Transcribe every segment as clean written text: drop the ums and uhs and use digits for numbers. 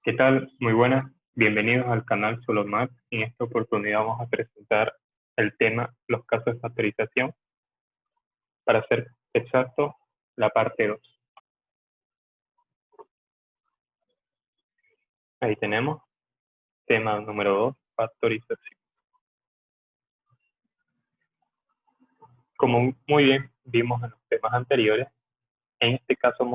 ¿Qué tal? Muy buenas. Bienvenidos al canal SoloMath. En esta oportunidad vamos a presentar el tema los casos de factorización. Para ser exacto, la parte 2. Ahí tenemos tema número 2, factorización. Como muy bien vimos en los temas anteriores, en este caso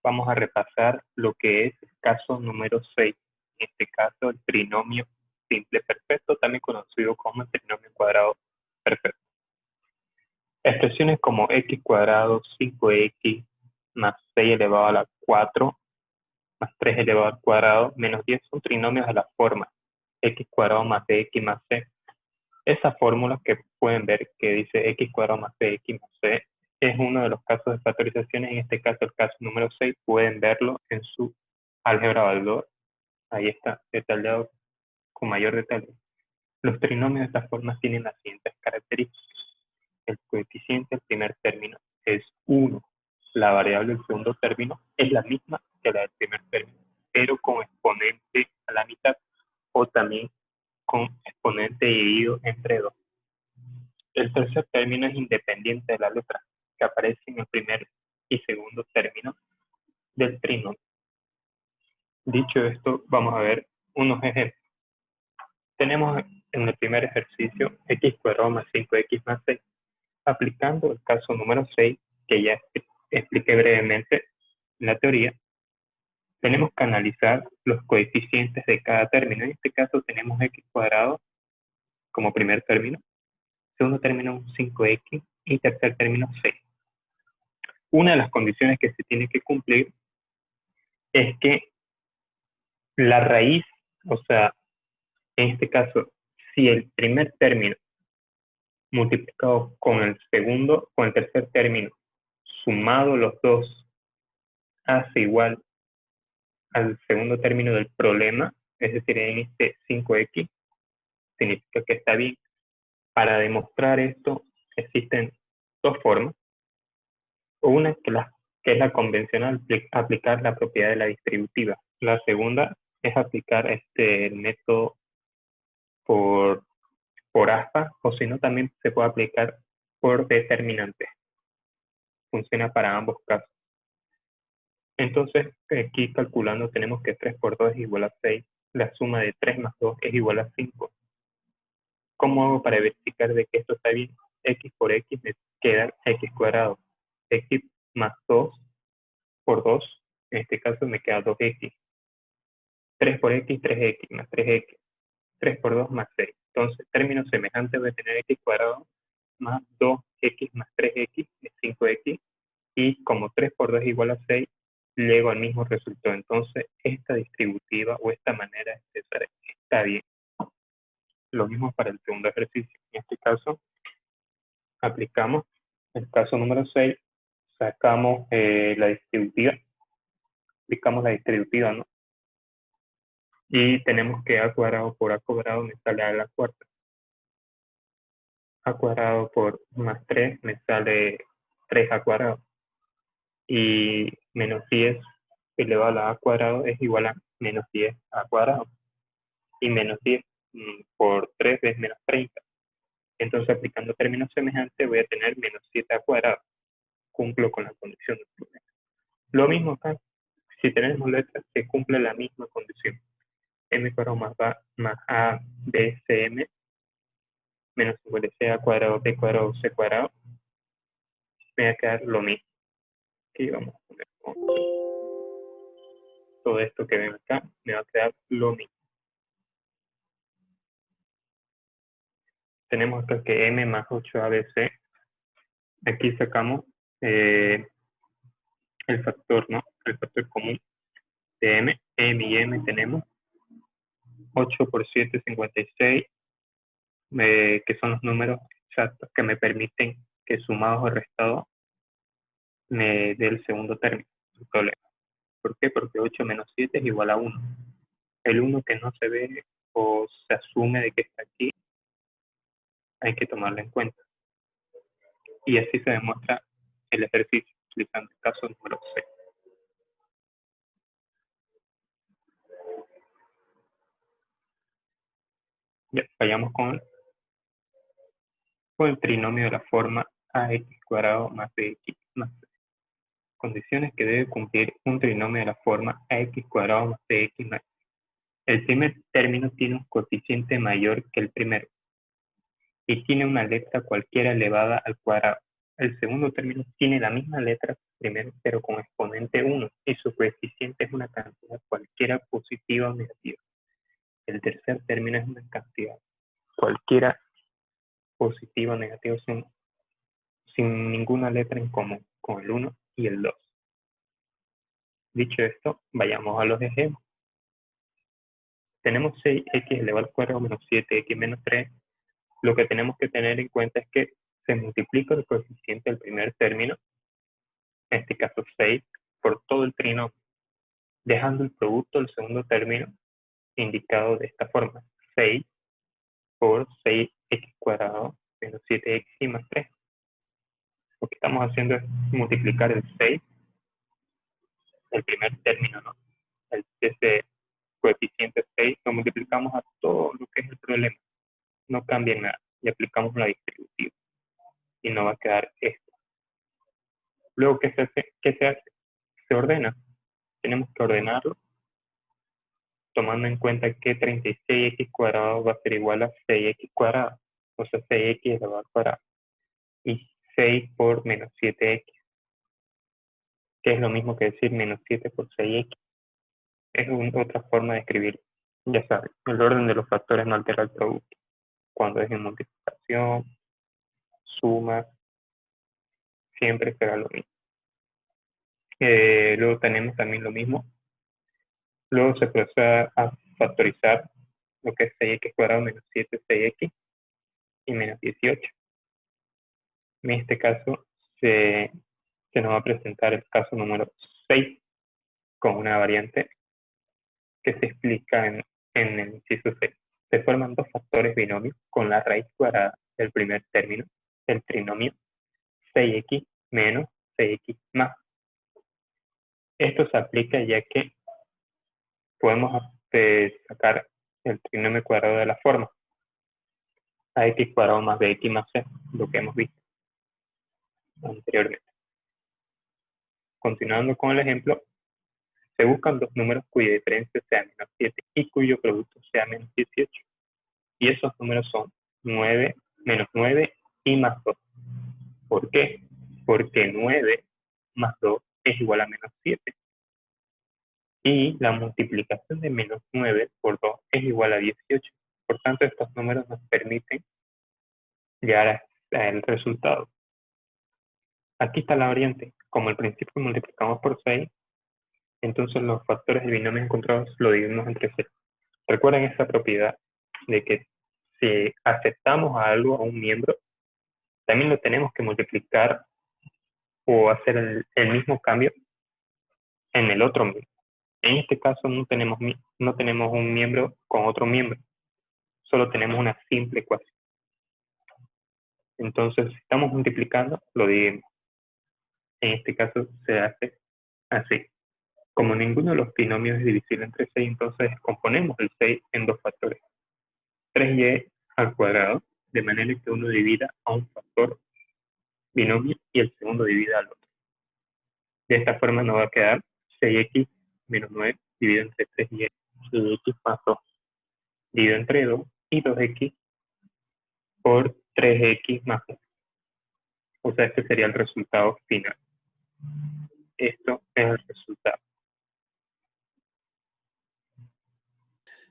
vamos a repasar lo que es el caso número 6. En este caso, el trinomio simple perfecto, también conocido como el trinomio cuadrado perfecto. Expresiones como x cuadrado, 5x, más 6 elevado a la 4, más 3 elevado al cuadrado, menos 10 son trinomios de la forma x cuadrado más bx más c. Esa fórmula que pueden ver que dice x cuadrado más bx más c es uno de los casos de factorizaciones. En este caso, el caso número 6, pueden verlo en su álgebra Baldor. Ahí está detallado con mayor detalle. Los trinomios de estas formas tienen las siguientes características. El coeficiente del primer término es 1. La variable del segundo término es la misma que la del primer término, pero con exponente a la mitad o también con exponente dividido entre 2. El tercer término es independiente de la letra que aparece en el primer y segundo término del trinomio. Dicho esto, vamos a ver unos ejemplos. Tenemos en el primer ejercicio x cuadrado más 5x más 6. Aplicando el caso número 6, que ya expliqué brevemente en la teoría, tenemos que analizar los coeficientes de cada término. En este caso tenemos x cuadrado como primer término, segundo término 5x y tercer término 6. Una de las condiciones que se tiene que cumplir es que la raíz, o sea, en este caso, si el primer término multiplicado con el segundo, con el tercer término, sumado los dos, hace igual al segundo término del problema, es decir, en este 5x, significa que está bien. Para demostrar esto existen dos formas. Una que es la convencional, aplicar la propiedad de la distributiva. La segunda es aplicar este método por aspa, o si no también se puede aplicar por determinante. Funciona para ambos casos. Entonces, aquí calculando tenemos que 3 por 2 es igual a 6. La suma de 3 más 2 es igual a 5. ¿Cómo hago para verificar de que esto está bien? X por X me queda X cuadrado. X más 2 por 2, en este caso me queda 2X. 3 por X, 3X más 3X. 3 por 2 más 6. Entonces, término semejante voy a tener X cuadrado más 2X más 3X es 5X. Y como 3 por 2 es igual a 6, llego al mismo resultado. Entonces, esta distributiva o esta manera de expresar está bien. Lo mismo para el segundo ejercicio. En este caso, aplicamos el caso número 6, sacamos la distributiva, aplicamos la distributiva, ¿no? Y tenemos que a cuadrado por a cuadrado me sale a la cuarta. A cuadrado por más 3 me sale 3a cuadrado. Y menos 10 elevado a la a cuadrado es igual a menos 10 a cuadrado. Y menos 10 por 3 es menos 30. Entonces, aplicando términos semejantes, voy a tener menos 7 a cuadrado. Cumplo con la condición del problema. Lo mismo acá, si tenemos letras, se cumple la misma condición. M cuadrado más A, B, C, M, menos 5 de C a cuadrado, B cuadrado, C cuadrado, me va a quedar lo mismo. Aquí vamos a poner todo esto que ven acá, me va a quedar lo mismo. Tenemos acá que M más 8ABC. Aquí sacamos el factor, ¿no? El factor común de M. M y M tenemos 8 por 7, 56, que son los números exactos que me permiten que sumados o restados me dé el segundo término del problema. ¿Por qué? Porque 8 menos 7 es igual a 1. El 1 que no se ve o se asume de que está aquí, hay que tomarlo en cuenta. Y así se demuestra el ejercicio utilizando el caso número 6. Vayamos con el trinomio de la forma ax cuadrado más bx más c. Condiciones que debe cumplir un trinomio de la forma ax cuadrado más bx más c. El primer término tiene un coeficiente mayor que el primero y tiene una letra cualquiera elevada al cuadrado. El segundo término tiene la misma letra que el primero, pero con exponente 1, y su coeficiente es una cantidad cualquiera positiva o negativa. El tercer término es una cantidad cualquiera positiva o negativa sin ninguna letra en común, con el 1 y el 2. Dicho esto, vayamos a los ejemplos. Tenemos 6x elevado al cuadrado menos 7x menos 3. Lo que tenemos que tener en cuenta es que se multiplica el coeficiente del primer término, en este caso 6, por todo el trinomio, dejando el producto del segundo término indicado de esta forma: 6 por 6x cuadrado menos 7x más 3. Lo que estamos haciendo es multiplicar el 6, el primer término, ¿no? Ese coeficiente 6 lo multiplicamos a todo lo que es el problema. No cambia nada y aplicamos la distributiva. Y nos va a quedar esto. Luego, ¿qué se hace? Se ordena. Tenemos que ordenarlo tomando en cuenta que 36x cuadrado va a ser igual a 6x cuadrado. O sea, 6x elevado al cuadrado. Y 6 por menos 7x, que es lo mismo que decir menos 7 por 6x. Es otra forma de escribir. Ya sabes, el orden de los factores no altera el producto. Cuando es en multiplicación, suma, siempre será lo mismo. Luego tenemos también lo mismo. Luego se procede a factorizar lo que es 6x cuadrado menos 7, 6x y menos 18. En este caso se nos va a presentar el caso número 6 con una variante que se explica en el inciso 6. Se forman dos factores binomios con la raíz cuadrada del primer término del trinomio 6x menos 6x más. Esto se aplica ya que podemos sacar el trinomio cuadrado de la forma ax cuadrado más bx más c, lo que hemos visto anteriormente. Continuando con el ejemplo, se buscan dos números cuya diferencia sea menos 7 y cuyo producto sea menos 18. Y esos números son 9, menos 9 y más 2. ¿Por qué? Porque 9 más 2 es igual a menos 7. Y la multiplicación de menos 9 por 2 es igual a 18. Por tanto, estos números nos permiten llegar al resultado. Aquí está la variante. Como al principio multiplicamos por 6, entonces los factores del binomio encontrados lo dividimos entre 0. Recuerden esa propiedad de que si aceptamos a algo, a un miembro, también lo tenemos que multiplicar o hacer el mismo cambio en el otro miembro. En este caso no tenemos un miembro con otro miembro, solo tenemos una simple ecuación. Entonces, si estamos multiplicando, lo dividimos. En este caso se hace así. Como ninguno de los binomios es divisible entre 6, entonces componemos el 6 en dos factores. 3y al cuadrado, de manera que uno divida a un factor binomio y el segundo divida al otro. De esta forma nos va a quedar 6x menos 9 dividido entre 3y, 6x más 2 dividido entre 2 y 2x por 3x más 1. O sea, este sería el resultado final. Esto es el resultado.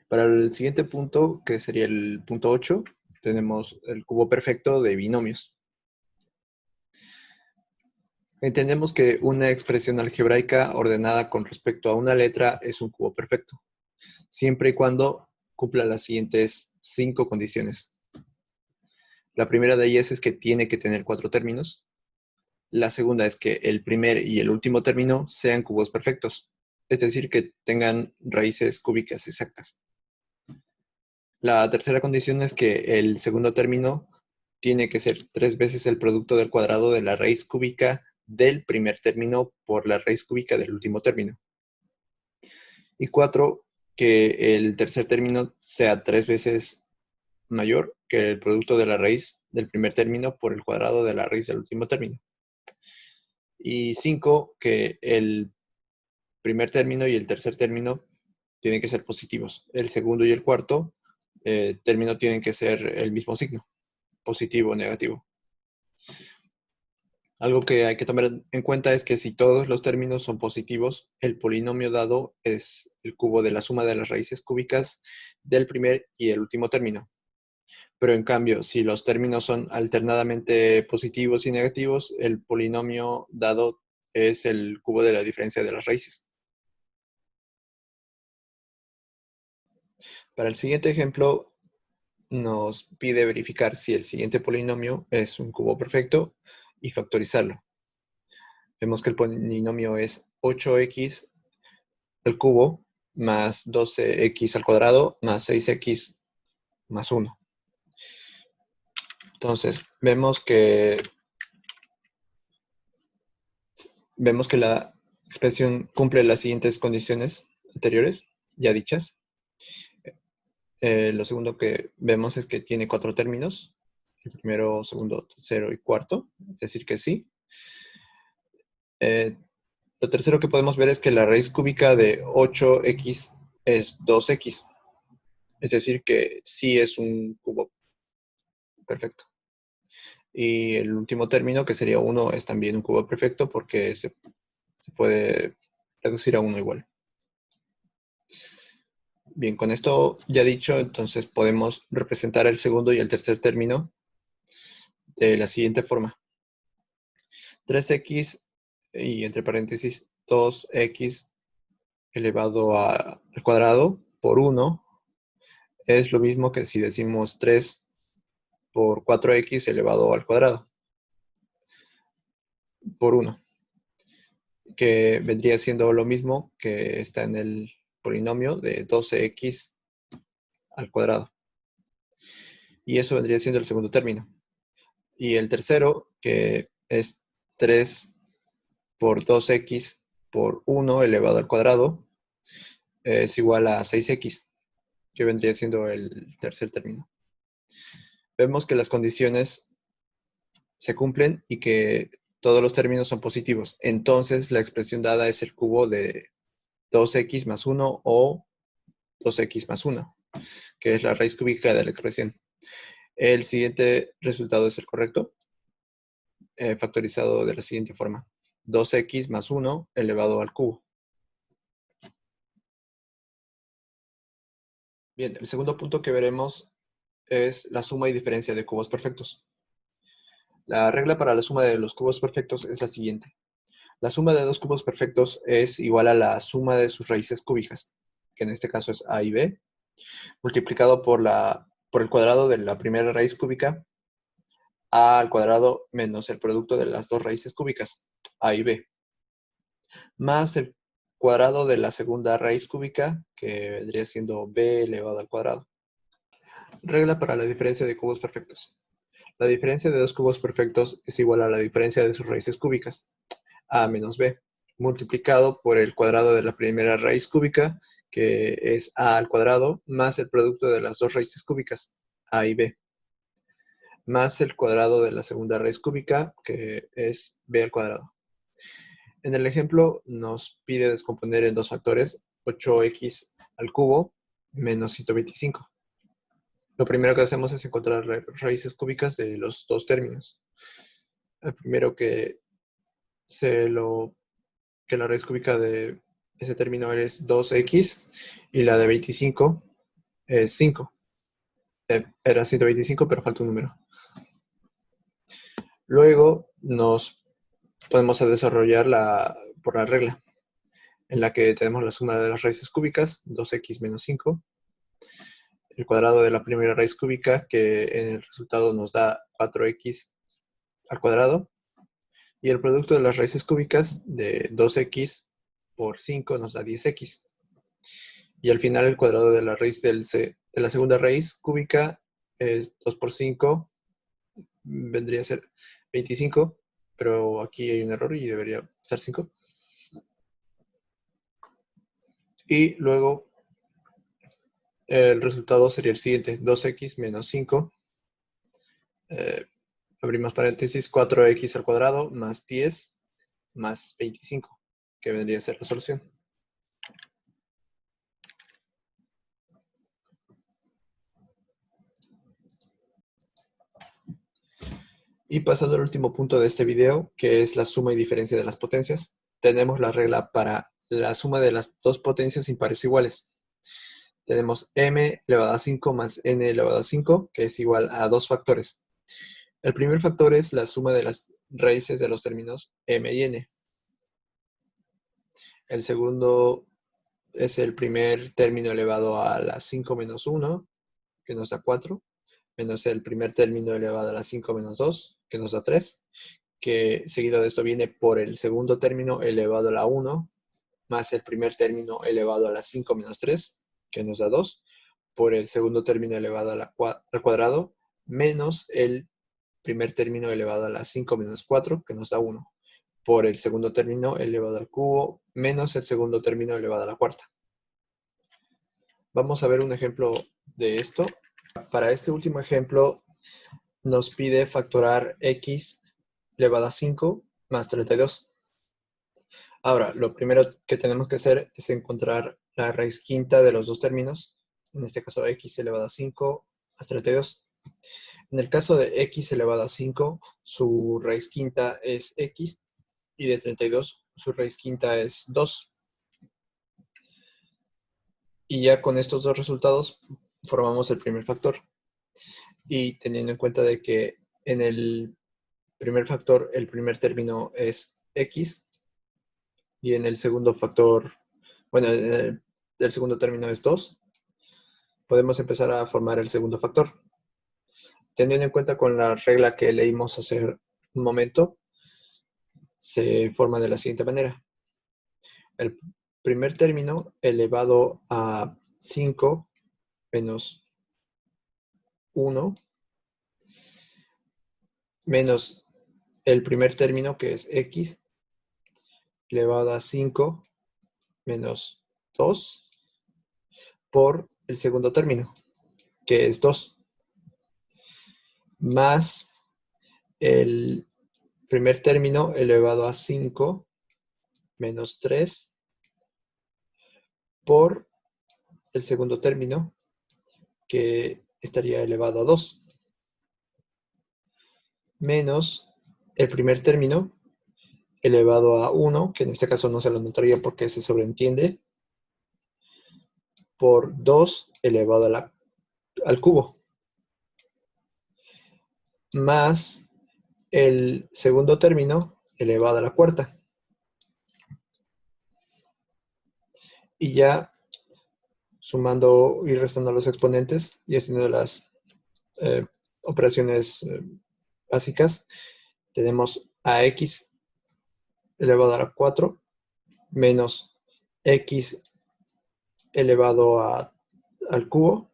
Para el siguiente punto, que sería el punto 8, tenemos el cubo perfecto de binomios. Entendemos que una expresión algebraica ordenada con respecto a una letra es un cubo perfecto, siempre y cuando cumpla las siguientes 5 condiciones. La primera de ellas es que tiene que tener 4 términos. La segunda es que el primer y el último término sean cubos perfectos, es decir, que tengan raíces cúbicas exactas. La tercera condición es que el segundo término tiene que ser 3 veces el producto del cuadrado de la raíz cúbica del primer término por la raíz cúbica del último término. Y 4, que el tercer término sea 3 veces mayor que el producto de la raíz del primer término por el cuadrado de la raíz del último término. Y 5, que el primer término y el tercer término tienen que ser positivos. El segundo y el cuarto término tienen que ser el mismo signo, positivo o negativo. Algo que hay que tomar en cuenta es que si todos los términos son positivos, el polinomio dado es el cubo de la suma de las raíces cúbicas del primer y el último término. Pero en cambio, si los términos son alternadamente positivos y negativos, el polinomio dado es el cubo de la diferencia de las raíces. Para el siguiente ejemplo, nos pide verificar si el siguiente polinomio es un cubo perfecto y factorizarlo. Vemos que el polinomio es 8x al cubo más 12x al cuadrado más 6x más 1. Entonces, vemos que la expresión cumple las siguientes condiciones anteriores, ya dichas. Lo segundo que vemos es que tiene 4 términos, el primero, segundo, tercero y cuarto, es decir que sí. Lo tercero que podemos ver es que la raíz cúbica de 8x es 2x, es decir que sí es un cubo perfecto. Y el último término, que sería 1, es también un cubo perfecto porque se puede reducir a 1 igual. Bien, con esto ya dicho, entonces podemos representar el segundo y el tercer término de la siguiente forma. 3x y entre paréntesis 2x elevado al cuadrado por 1 es lo mismo que si decimos 3 por 4x elevado al cuadrado por 1, que vendría siendo lo mismo que está en el polinomio de 12x al cuadrado. Y eso vendría siendo el segundo término. Y el tercero, que es 3 por 2x por 1 elevado al cuadrado, es igual a 6x, que vendría siendo el tercer término. Vemos que las condiciones se cumplen y que todos los términos son positivos. Entonces, la expresión dada es el cubo de 2x más 1 o 2x más 1, que es la raíz cúbica de la expresión. El siguiente resultado es el correcto, factorizado de la siguiente forma. 2x más 1 elevado al cubo. Bien, el segundo punto que veremos es la suma y diferencia de cubos perfectos. La regla para la suma de los cubos perfectos es la siguiente. La suma de dos cubos perfectos es igual a la suma de sus raíces cúbicas, que en este caso es a y b, multiplicado por el cuadrado de la primera raíz cúbica, a al cuadrado menos el producto de las dos raíces cúbicas, a y b, más el cuadrado de la segunda raíz cúbica, que vendría siendo b elevado al cuadrado. Regla para la diferencia de cubos perfectos. La diferencia de dos cubos perfectos es igual a la diferencia de sus raíces cúbicas, a menos b, multiplicado por el cuadrado de la primera raíz cúbica, que es a al cuadrado, más el producto de las dos raíces cúbicas, a y b, más el cuadrado de la segunda raíz cúbica, que es b al cuadrado. En el ejemplo nos pide descomponer en dos factores 8x al cubo menos 125. Lo primero que hacemos es encontrar raíces cúbicas de los dos términos. El primero que la raíz cúbica de ese término es 2x y la de 25 es 5. Era 125, pero falta un número. Luego nos podemos desarrollar por la regla, en la que tenemos la suma de las raíces cúbicas, 2x menos 5, el cuadrado de la primera raíz cúbica, que en el resultado nos da 4x al cuadrado, y el producto de las raíces cúbicas de 2x por 5 nos da 10x. Y al final el cuadrado de la raíz de la segunda raíz cúbica es 2 por 5, vendría a ser 25, pero aquí hay un error y debería estar 5. Y luego El resultado sería el siguiente, 2x menos 5, abrimos paréntesis, 4x al cuadrado más 10 más 25, que vendría a ser la solución. Y pasando al último punto de este video, que es la suma y diferencia de las potencias, tenemos la regla para la suma de las dos potencias impares iguales. Tenemos m elevado a 5 más n elevado a 5, que es igual a dos factores. El primer factor es la suma de las raíces de los términos m y n. El segundo es el primer término elevado a la 5 menos 1, que nos da 4, menos el primer término elevado a la 5 menos 2, que nos da 3, que seguido de esto viene por el segundo término elevado a la 1, más el primer término elevado a la 5 menos 3, que nos da 2, por el segundo término elevado al cuadrado, menos el primer término elevado a la 5 menos 4, que nos da 1, por el segundo término elevado al cubo, menos el segundo término elevado a la cuarta. Vamos a ver un ejemplo de esto. Para este último ejemplo, nos pide factorar x elevado a 5 más 32. Ahora, lo primero que tenemos que hacer es encontrar la raíz quinta de los dos términos, en este caso x elevado a 5 más 32. En el caso de x elevado a 5, su raíz quinta es x, y de 32, su raíz quinta es 2. Y ya con estos dos resultados formamos el primer factor. Y teniendo en cuenta de que en el primer factor el primer término es x, y en el segundo factor, bueno, el segundo término es 2, podemos empezar a formar el segundo factor. Teniendo en cuenta con la regla que leímos hace un momento, se forma de la siguiente manera. El primer término elevado a 5 menos 1 menos el primer término, que es x, elevado a 5 menos 2 por el segundo término, que es 2, más el primer término elevado a 5 menos 3 por el segundo término, que estaría elevado a 2, menos el primer término elevado a 1, que en este caso no se lo notaría porque se sobreentiende, por 2 elevado al cubo, más el segundo término elevado a la cuarta. Y ya sumando y restando los exponentes y haciendo las operaciones básicas, tenemos a x elevado a la 4 menos x elevado al cubo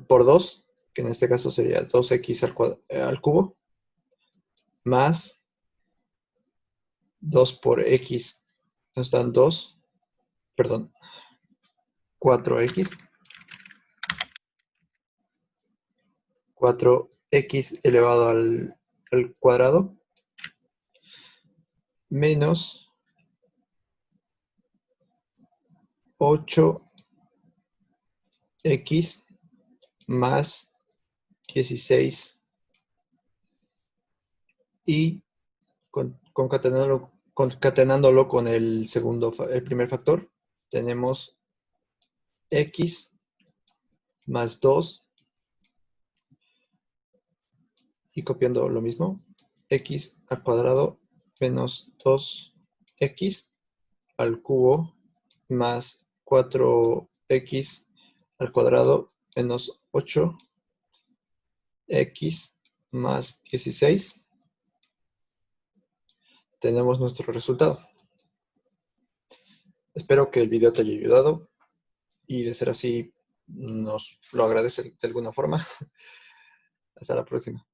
por 2, que en este caso sería 2x al cubo, más 2 por x nos dan 2, perdón, 4x, 4x elevado al cuadrado, menos 8x más 16, y concatenándolo con el primer factor, tenemos x más 2, y copiando lo mismo, x al cuadrado menos 2x al cubo más 4x al cuadrado menos 8x más 16. Tenemos nuestro resultado. Espero que el video te haya ayudado, y de ser así, nos lo agradece de alguna forma. Hasta la próxima.